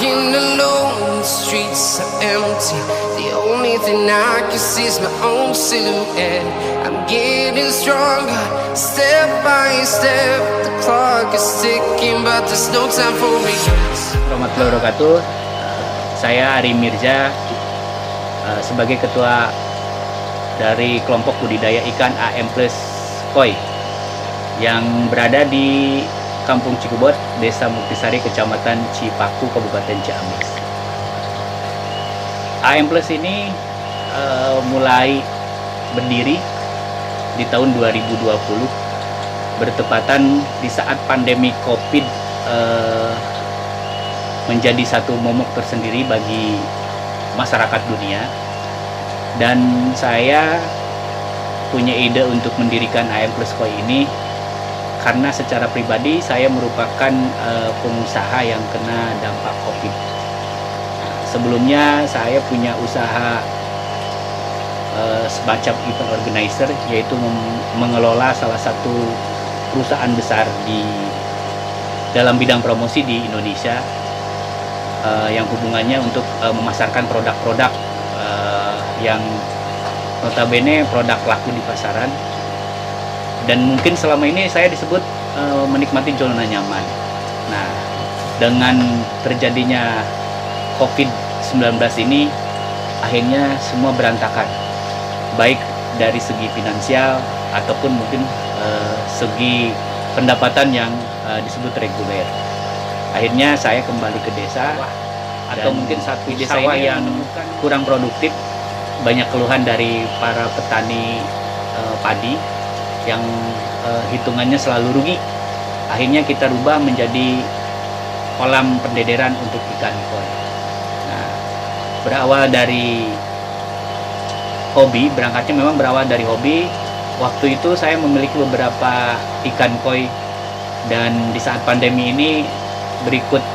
walking alone, the streets are empty. The only thing I can see is my own silhouette. I'm getting stronger, step by step. The clock is ticking, but there's no time for regrets. Warahmatullahi wabarakatuh. Saya Ari Mirza, sebagai ketua dari kelompok budidaya ikan AM Plus Koi yang berada di Kampung Cikebot, Desa Muktisari, Kecamatan Cipaku, Kabupaten Ciamis. AM Plus ini mulai berdiri di tahun 2020, bertepatan di saat pandemi COVID menjadi satu momok tersendiri bagi masyarakat dunia. Dan saya punya ide untuk mendirikan AM Plus Koi ini karena secara pribadi saya merupakan pengusaha yang kena dampak COVID. Sebelumnya saya punya usaha semacam event organizer, yaitu mengelola salah satu perusahaan besar di dalam bidang promosi di Indonesia, yang hubungannya untuk memasarkan produk-produk yang notabene produk laku di pasaran. Dan mungkin selama ini saya disebut menikmati zona nyaman. Nah, dengan terjadinya COVID-19 ini, akhirnya semua berantakan, baik dari segi finansial ataupun mungkin segi pendapatan yang disebut reguler. Akhirnya saya kembali ke desa, atau mungkin satu desa ini yang kurang produktif. Banyak keluhan dari para petani padi yang hitungannya selalu rugi. Akhirnya kita rubah menjadi kolam pendederan untuk ikan koi. Nah, berawal dari hobi, berangkatnya memang berawal dari hobi. Waktu itu saya memiliki beberapa ikan koi, dan di saat pandemi ini berikut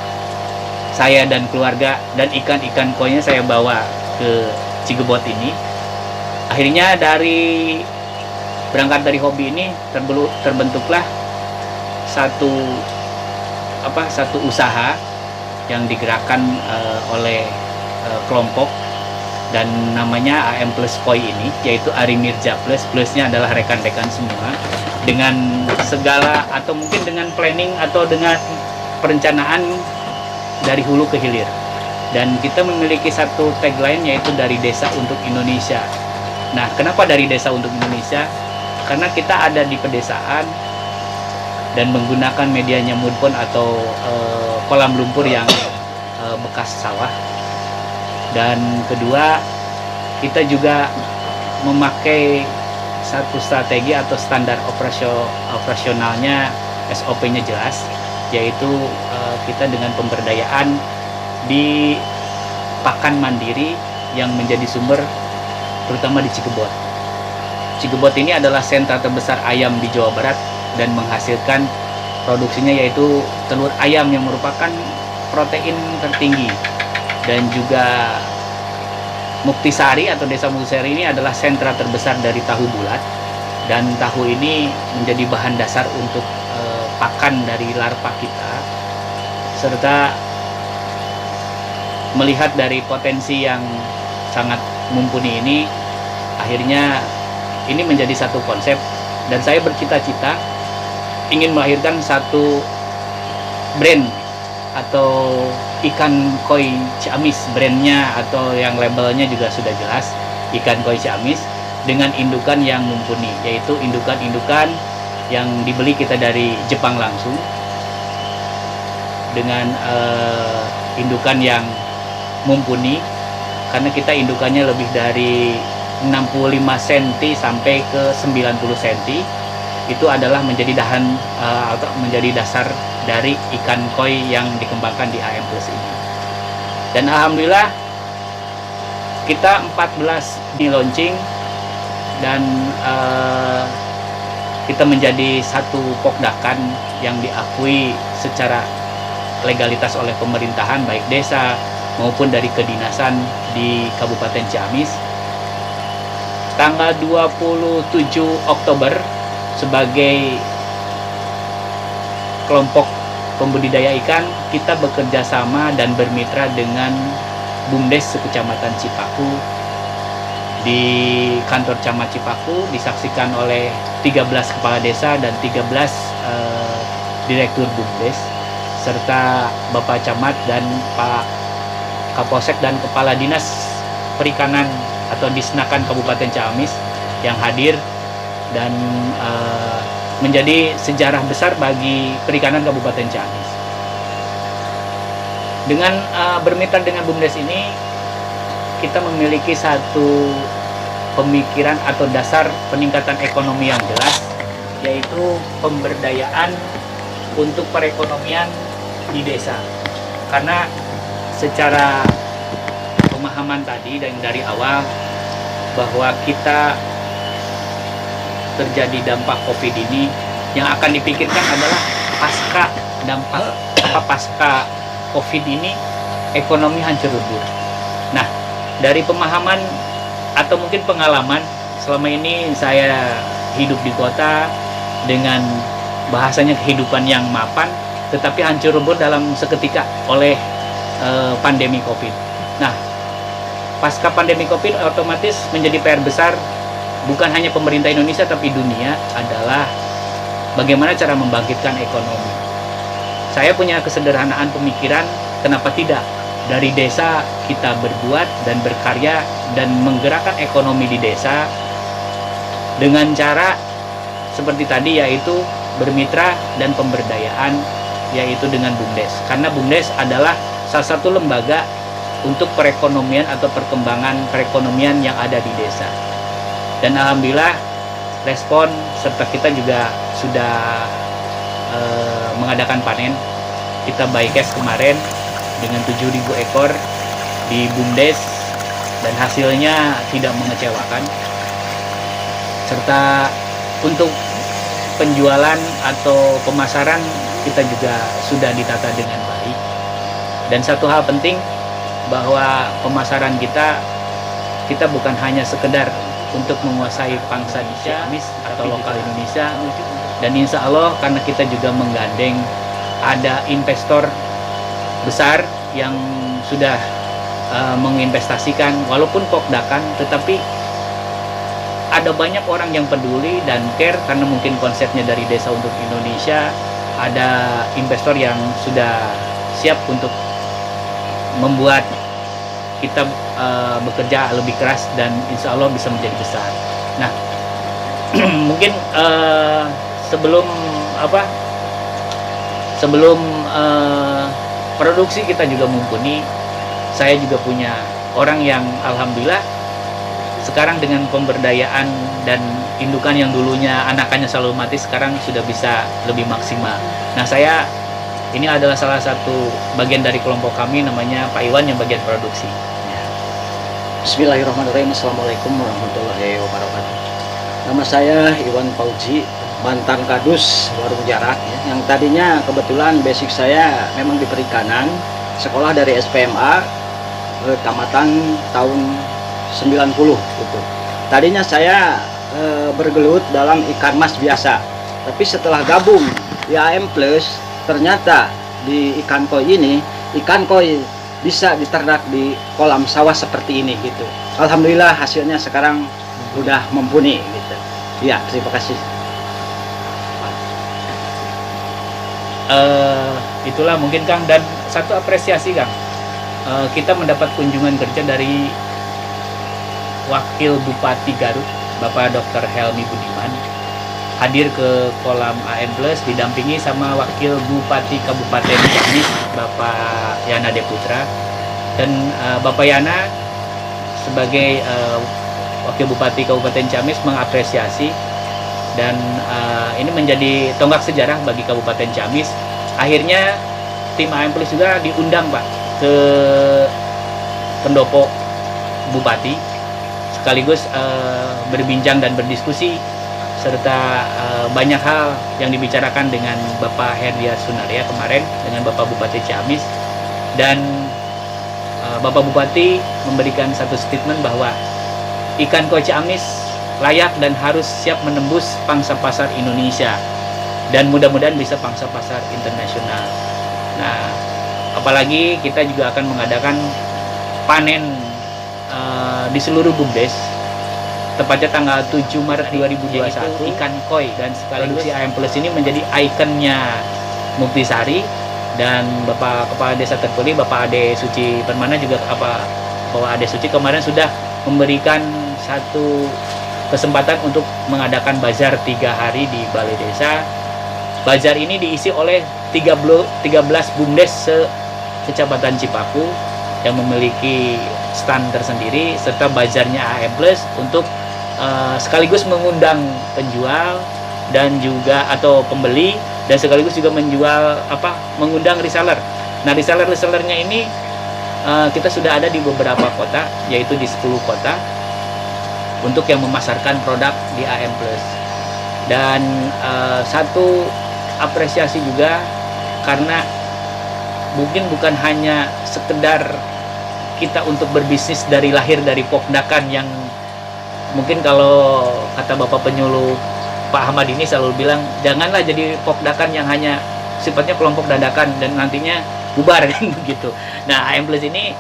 saya dan keluarga dan ikan-ikan koinya saya bawa ke Cikebot ini. Akhirnya berangkat dari hobi ini terbentuklah satu usaha yang digerakkan oleh kelompok, dan namanya AM Plus Koi ini, yaitu Ari Mirza Plus. Plusnya adalah rekan-rekan semua, dengan segala atau mungkin dengan planning atau dengan perencanaan dari hulu ke hilir. Dan kita memiliki satu tagline, yaitu dari desa untuk Indonesia. Nah, kenapa dari desa untuk Indonesia? Karena kita ada di pedesaan dan menggunakan medianya mudpond atau kolam lumpur yang bekas sawah. Dan kedua, kita juga memakai satu strategi atau standar operasionalnya, SOP-nya jelas, yaitu kita dengan pemberdayaan di pakan mandiri yang menjadi sumber terutama di Cikebot. Cikebot ini adalah sentra terbesar ayam di Jawa Barat dan menghasilkan produksinya yaitu telur ayam yang merupakan protein tertinggi. Dan juga Muktisari atau Desa Muktisari ini adalah sentra terbesar dari tahu bulat, dan tahu ini menjadi bahan dasar untuk pakan dari larva kita. Serta melihat dari potensi yang sangat mumpuni ini, akhirnya ini menjadi satu konsep, dan saya bercita-cita ingin melahirkan satu brand atau ikan koi Ciamis. Brandnya atau yang labelnya juga sudah jelas, ikan koi Ciamis, dengan indukan yang mumpuni, yaitu indukan-indukan yang dibeli kita dari Jepang langsung, dengan indukan yang mumpuni, karena kita indukannya lebih dari 65 cm sampai ke 90 cm. Itu adalah menjadi atau menjadi dasar dari ikan koi yang dikembangkan di AM Plus ini. Dan alhamdulillah kita 14 di launching, dan kita menjadi satu pokdakan yang diakui secara legalitas oleh pemerintahan, baik desa maupun dari kedinasan di Kabupaten Ciamis. Tanggal 27 Oktober sebagai kelompok pembudidaya ikan, kita bekerja sama dan bermitra dengan BUMDes sekecamatan Cipaku. Di kantor Camat Cipaku disaksikan oleh 13 kepala desa dan 13 direktur BUMDes, serta Bapak Camat dan Pak Kapolsek dan Kepala Dinas Perikanan atau Disnakan Kabupaten Ciamis yang hadir, dan menjadi sejarah besar bagi perikanan Kabupaten Ciamis. Dengan bermitra dengan BUMDes ini, kita memiliki satu pemikiran atau dasar peningkatan ekonomi yang jelas, yaitu pemberdayaan untuk perekonomian di desa. Karena secara pemahaman tadi dan dari awal bahwa kita terjadi dampak COVID ini, yang akan dipikirkan adalah pasca COVID ini ekonomi hancur lebur. Nah, dari pemahaman atau mungkin pengalaman selama ini saya hidup di kota dengan bahasanya kehidupan yang mapan, tetapi hancur lebur dalam seketika oleh pandemi COVID. Nah, pasca pandemi COVID otomatis menjadi PR besar bukan hanya pemerintah Indonesia tapi dunia adalah bagaimana cara membangkitkan ekonomi. Saya punya kesederhanaan pemikiran, kenapa tidak dari desa kita berbuat dan berkarya dan menggerakkan ekonomi di desa dengan cara seperti tadi, yaitu bermitra dan pemberdayaan, yaitu dengan BUMDes. Karena BUMDes adalah salah satu lembaga untuk perekonomian atau perkembangan perekonomian yang ada di desa. Dan alhamdulillah respon, serta kita juga sudah mengadakan panen. Kita bycast kemarin dengan 7.000 ekor di BUMDes dan hasilnya tidak mengecewakan. Serta untuk penjualan atau pemasaran kita juga sudah ditata dengan baik. Dan satu hal penting bahwa pemasaran kita bukan hanya sekedar untuk menguasai pangsa di Ciamis atau lokal Indonesia, dan insya Allah karena kita juga menggandeng ada investor besar yang sudah menginvestasikan, walaupun pokdakan, tetapi ada banyak orang yang peduli dan care karena mungkin konsepnya dari desa untuk Indonesia. Ada investor yang sudah siap untuk membuat kita bekerja lebih keras dan insya Allah bisa menjadi besar. Nah, mungkin sebelum produksi kita juga mumpuni. Saya juga punya orang yang alhamdulillah sekarang dengan pemberdayaan dan indukan yang dulunya anakannya selalu mati, sekarang sudah bisa lebih maksimal. Nah, saya ini adalah salah satu bagian dari kelompok kami, namanya Pak Iwan yang bagian produksi. Bismillahirrahmanirrahim. Assalamualaikum warahmatullahi wabarakatuh. Nama saya Iwan Fauzi, mantan kadus warung jarak ya. Yang tadinya kebetulan basic saya memang di perikanan, sekolah dari SPMA tamatan tahun 90 gitu. Tadinya saya bergelut dalam ikan mas biasa, tapi setelah gabung di AM Plus, ternyata di ikan koi ini, ikan koi bisa diternak di kolam sawah seperti ini gitu. Alhamdulillah hasilnya sekarang udah mumpuni gitu. Ya, terima kasih. Itulah mungkin Kang, dan satu apresiasi Kang, kita mendapat kunjungan kerja dari Wakil Bupati Garut, Bapak Dr. Helmi Budiman, hadir ke kolam AM Plus didampingi sama Wakil Bupati Kabupaten Ciamis, Bapak Yana Deputra, dan Bapak Yana sebagai Wakil Bupati Kabupaten Ciamis mengapresiasi, dan ini menjadi tonggak sejarah bagi Kabupaten Ciamis. Akhirnya tim AM Plus juga diundang Pak ke pendopo Bupati, sekaligus berbincang dan berdiskusi, serta banyak hal yang dibicarakan dengan Bapak Herdia Sunaria kemarin dengan Bapak Bupati Ciamis. Dan Bapak Bupati memberikan satu statement bahwa ikan koi Ciamis layak dan harus siap menembus pangsa pasar Indonesia dan mudah-mudahan bisa pangsa pasar internasional. Nah, apalagi kita juga akan mengadakan panen di seluruh BUMDes, tepatnya tanggal 7 Maret 2021, ikan koi, dan sekaligus si AM Plus ini menjadi ikonnya Muktisari. Dan Bapak Kepala Desa terpilih Bapak Ade Suci Permana juga Bapak Ade Suci kemarin sudah memberikan satu kesempatan untuk mengadakan bazar 3 hari di Balai Desa. Bazar ini diisi oleh 13 BUMDes se-Kecamatan Cipaku yang memiliki stand tersendiri, serta bazarnya AM Plus untuk sekaligus mengundang penjual dan juga atau pembeli, dan sekaligus juga mengundang reseller. Nah, resellernya ini kita sudah ada di beberapa kota, yaitu di 10 kota untuk yang memasarkan produk di AM Plus. Dan satu apresiasi juga, karena mungkin bukan hanya sekedar kita untuk berbisnis dari lahir dari pokdakan yang mungkin kalau kata Bapak Penyuluh Pak Ahmad ini selalu bilang, janganlah jadi pokdakan yang hanya sifatnya kelompok dadakan dan nantinya bubar kan begitu. Nah, AM Plus ini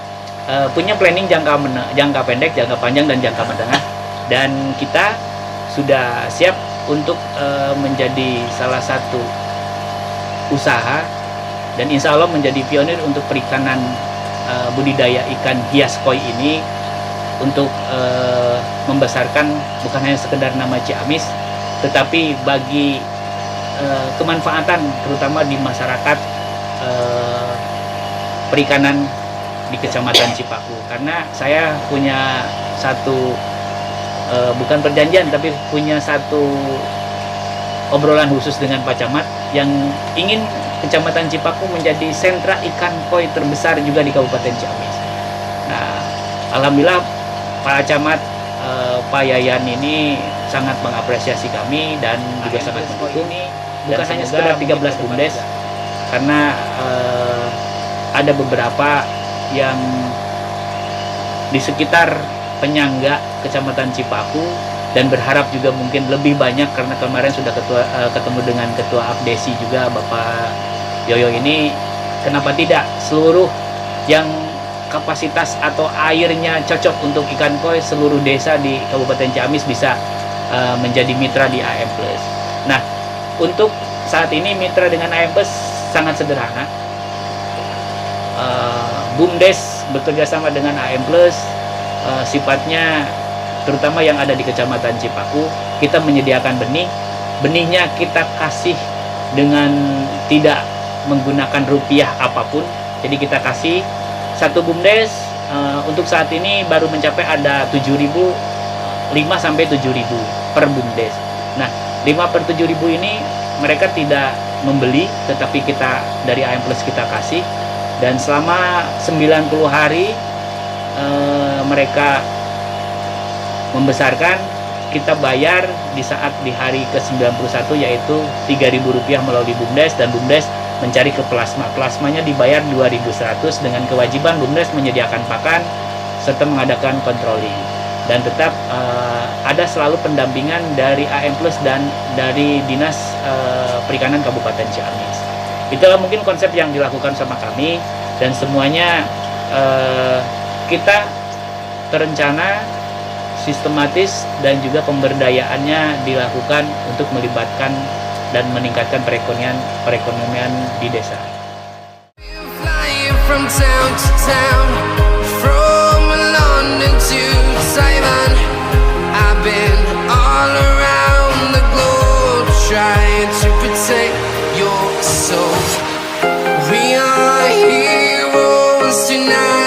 punya planning jangka pendek, jangka panjang, dan jangka menengah, dan kita sudah siap untuk menjadi salah satu usaha dan insya Allah menjadi pionir untuk perikanan budidaya ikan hias koi ini, untuk membesarkan bukan hanya sekedar nama Ciamis, tetapi bagi kemanfaatan terutama di masyarakat perikanan di Kecamatan Cipaku. Karena saya punya satu bukan perjanjian, tapi punya satu obrolan khusus dengan Pak Camat yang ingin Kecamatan Cipaku menjadi sentra ikan koi terbesar juga di Kabupaten Ciamis. Nah, alhamdulillah Pak Camat, Pak Yayan ini sangat mengapresiasi kami dan juga sangat mendukung. Ini bukan hanya sekedar 13 BUMDes, karena ada beberapa yang di sekitar penyangga Kecamatan Cipaku, dan berharap juga mungkin lebih banyak, karena kemarin sudah ketemu dengan Ketua Abdesi juga Bapak Yoyo ini, kenapa tidak seluruh yang kapasitas atau airnya cocok untuk ikan koi seluruh desa di Kabupaten Ciamis bisa menjadi mitra di AM Plus. Nah, untuk saat ini mitra dengan AM Plus sangat sederhana. BUMDes bekerja sama dengan AM Plus, sifatnya terutama yang ada di Kecamatan Cipaku, kita menyediakan benih. Benihnya kita kasih dengan tidak menggunakan rupiah apapun. Jadi kita kasih satu BUMDes untuk saat ini baru mencapai ada 7.000, 5 sampai 7.000 per BUMDes. Nah, 5 per 7.000 ini mereka tidak membeli, tetapi kita dari AM Plus kita kasih, dan selama 90 hari mereka membesarkan, kita bayar di saat di hari ke-91 yaitu Rp3.000 melalui BUMDes, dan BUMDes mencari ke plasma. Plasmanya dibayar 2.100 dengan kewajiban BUMDes menyediakan pakan serta mengadakan controlling. Dan tetap ada selalu pendampingan dari AM Plus dan dari Dinas Perikanan Kabupaten Ciamis. Itulah mungkin konsep yang dilakukan sama kami, dan semuanya kita terencana, sistematis, dan juga pemberdayaannya dilakukan untuk melibatkan dan meningkatkan perekonomian di desa. Flying from town to town, from London to Taiwan, I've been all around the globe trying to protect your soul. We are heroes tonight.